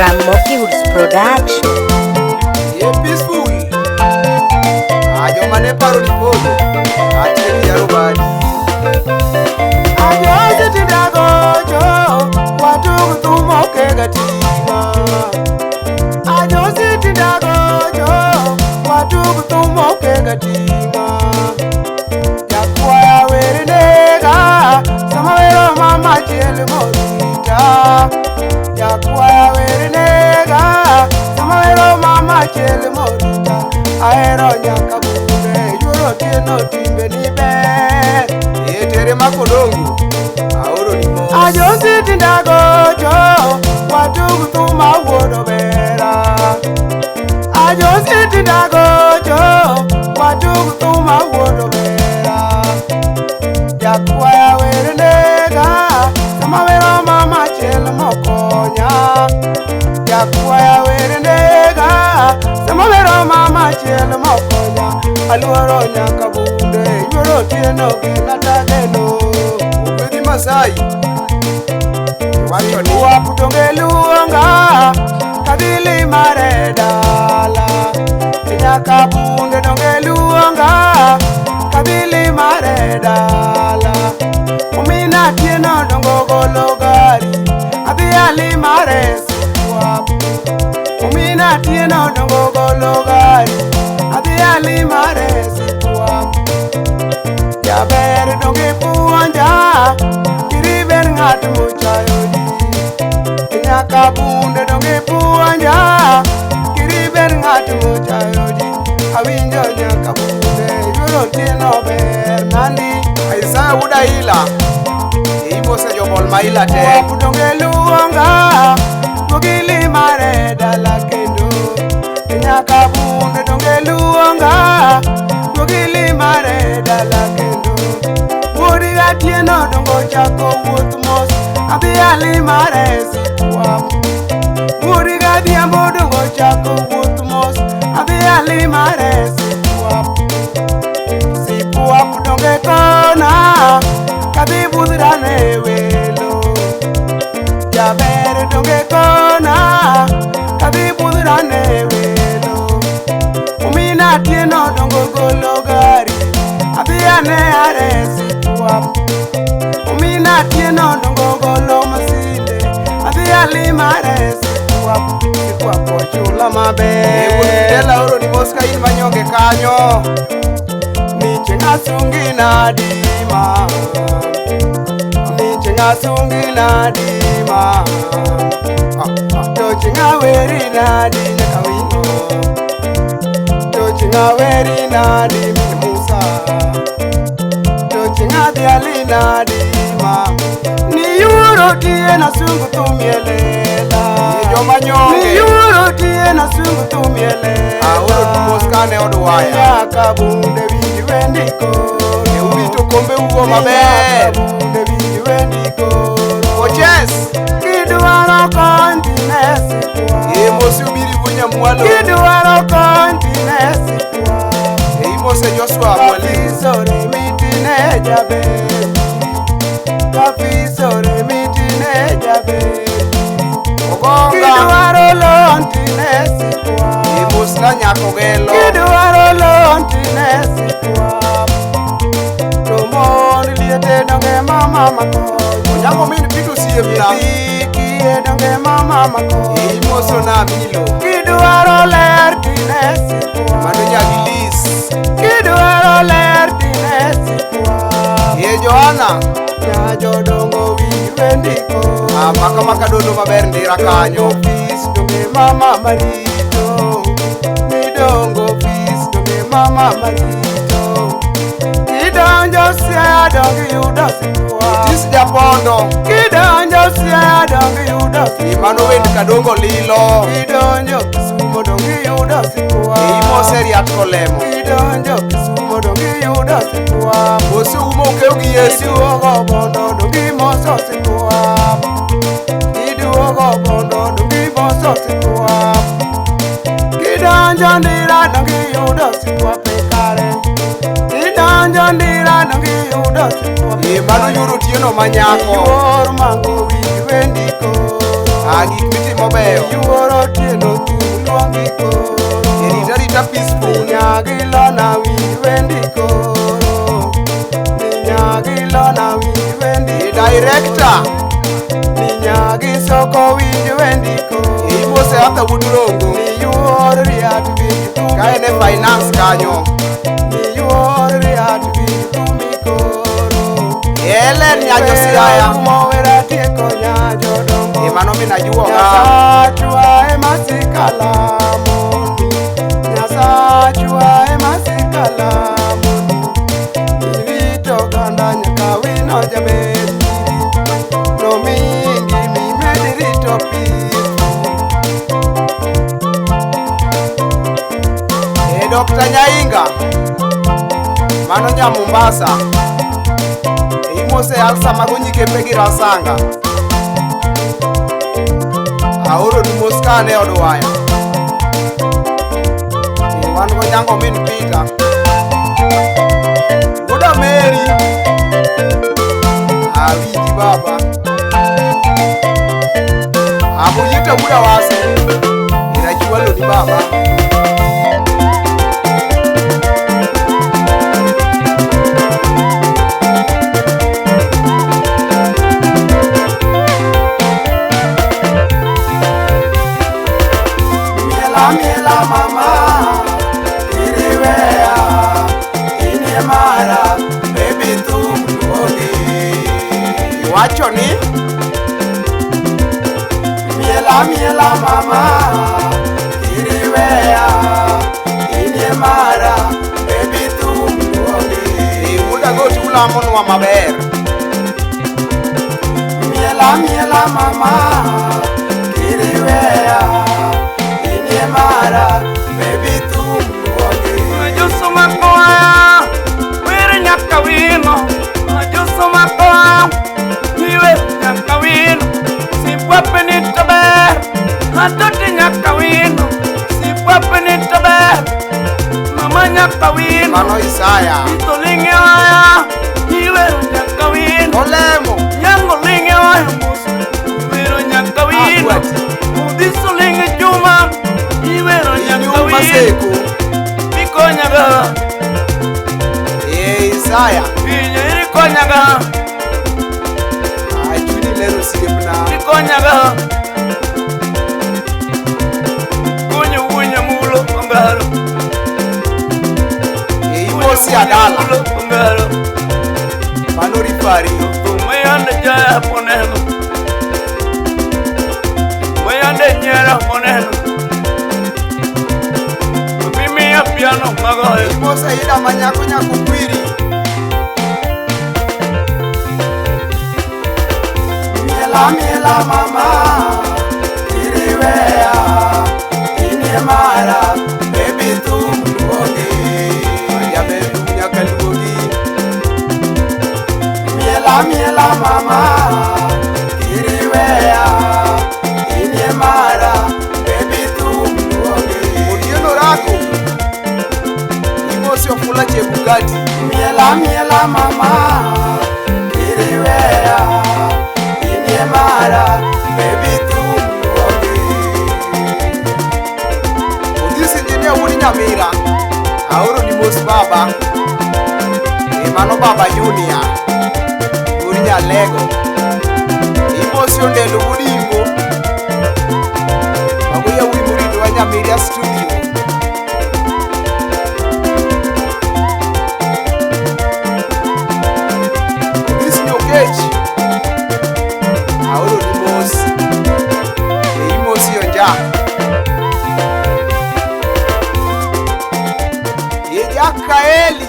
Ramoki Woods Production. Peaceful. Ajo mane paro ni podo. Ati yaro badi. Ajo ati dago jo. Watu kutumo ke gatima. Ajo ati dago jo. Watu kutumo ke gatima. Yakwaya werinega. Samawero mama chele morita. Yakwaya werinega. Samawero mama chele morita. Aero nyaka bude yuro tieno timbe nibe. Etere makodongo aoro ni mo. Ajo siti ndago jo. Watu kutuma wodo bera. Ajo siti ndago jo. Watu kutuma wodo bera. Yakwaya werinega. Samawero mama chele mokonya. Yakwaya werinega. Samawero mama chele mokonya. Aluoro nyaka bude yuro tieno gina geno. Ubedi Masai wacho ni waputonge luonga kadili mare dala. Nyaka bunde donge luonga kadili mare dala. Umina tieno dongo golo gari adhi ali mare sikuap. Umina tieno dongo golo gari adhi ali mare sikuap. Jaber donge puonja kiriber ng'at mochayo ji. Nyaka bunde donge puonja kiriber ng'at mochayo ji. Awinjo nyaka bunde yuro tieno ber nandi. Isaiah Wuda ila imo se jobol ma ila te. Wapudonge luonga mogili mare dala kendo. Nyaka bunde donge luonga mogili mare dala kendo. Wodi gatieno dongo chako wuoth mos adhi ali mare sikuap. Wodi gadhiambo dongo chako wuoth mos adhi ali mare sikuap. Sikuap donge kona kadhi budhrane welo. Jaber donge kona kadhi budhrane welo. Umina tieno dongo golo gari adhi ane are sikuap. Umina tieno dongo golo masinde adhi ali mare sikuap. Sikuap ochula maber. Tela oro ni moska in manyonge kanyo. Miche ngasungi nadima. Miche ngasungi nadima. Tochi ngaweri nadine kawino. Tochi ngaweri nadime Musa. Tochi ngadhiali nadima. Ni yuro tie na sungu tumielela. Ni yuro tie na sungu tumielela. Auro tumoskane oduwaya. Nyaka bunde winji wendiko. Ewito kombe ugo maber. Nyaka bunde winji wendiko. Koches kidwaro kontine sikwa. Mosi ubiri bunya mwalo. Kidwaro kontine sikwa. Mose Joshua mwalimu. Kafisore mitine jabe. Kafisore mitine jabe. Ogonga kidwaro lontine sikwa. Musna nyako gelo. Kidwaro lontine sikwa. Tomon liete donge mama mako. Nyako mini pitu siemna. Kie donge mama mako. Moso na milo. Kidwaro ler tine sikwa. Mano nyagilis. Kidwaro ler tine sikwa. Ye Johanna nyajodongo wendiko. Maka dono maber ndira kanyo. Fis donge mama marito. Midongo fis donge mama marito. Kidonjo sia donge yudo sikwa. Tis japondo. Kidonjo sia donge yudo sikwa. Mano wendi kadongo lilo. Kidonjo Kisumo donge yudo sikwa. Imo seriat kolemo. Kidonjo Kisumo donge yudo sikwa. Mosi umo ukeu gi Yesu. Kiduogo bondo donge moso sikwa. Kiduogo bondo donge moso sikwa. Kidonjo ndira donge yudo sikwa pekare. Kidonjo ndira donge yudo sikwa. Mano yuro tieno manyako. Yor mango winji wendiko. Gik mitimo beyo Yuoro tieno tulwangi koro Rita peaceful Nyagilona wiwendi koro Nyagilona wiwendi Director Nyagi soko wiwendi koro Imose hata wudurongo Yuoro riat witu Kaene finance kanyo Yuoro riat witu mikoro Ele nyajo siaya Mowera tieko nyajo dongo Imano mina juo nga Nyasachwa emasikalamu Nyasachwa emasikalamu Nivito ganda nyaka wino jaberi No mingi mimedi rito pifu Dr. Nyainga Mano nya Mombasa Imose alsa magonyike pegi rasanga Aoro ni moskane odwaya Wango nyango min Peter Buda Mary Awiji baba Abu yita buda wase Inajuwalo ni baba Miela mama Iriwea Inyemara Baby tumluogi Iwacho ni Miela mama Iriwea Inyemara Baby tumluogi Iwuda goti ulamono wa maber Miela mama Iriwea Mara, baby tumluogi Ajuso makoa, wiri nyaka wino Ajuso makoa, iwe nyaka wino Sipwape ni taber, hatoti nyaka wino Sipwape ni taber, mama nyaka wino Mano Isaya Itolinge waya, iwe nyaka wino Olemo Yango linge waya musu, iwe nyaka wino Udiso linge juma Iwero nyaka Maseko Mikonyaga Isaya Pinyo iri konyaga Achuni lero siepna Mikonyaga Kunyo unya mulo ongaro Imosi adala Mulo ongaro Mano rifari Mayande jaya poneno Mayande nyera poneno Piano magoyo Imose ida manyako nyako kwiri Miela mama Iriwea Inyemara Baby tumluogi Ayabe nyaka luogi Miela mama Iriwea Inyemara Baby tumluogi Otieno rako Imose ofula chebugati Miela mama Iriwea Inyemara Baby tumluogi Odisi engineer wuni Nyamira Aoro ni mos baba Imano baba junior Wuni Nyalego Imosi ondelo wuni Imbo Magoya wuni murido wa Nyamira studio Aoro ni mos Imosi onja Yejakaeli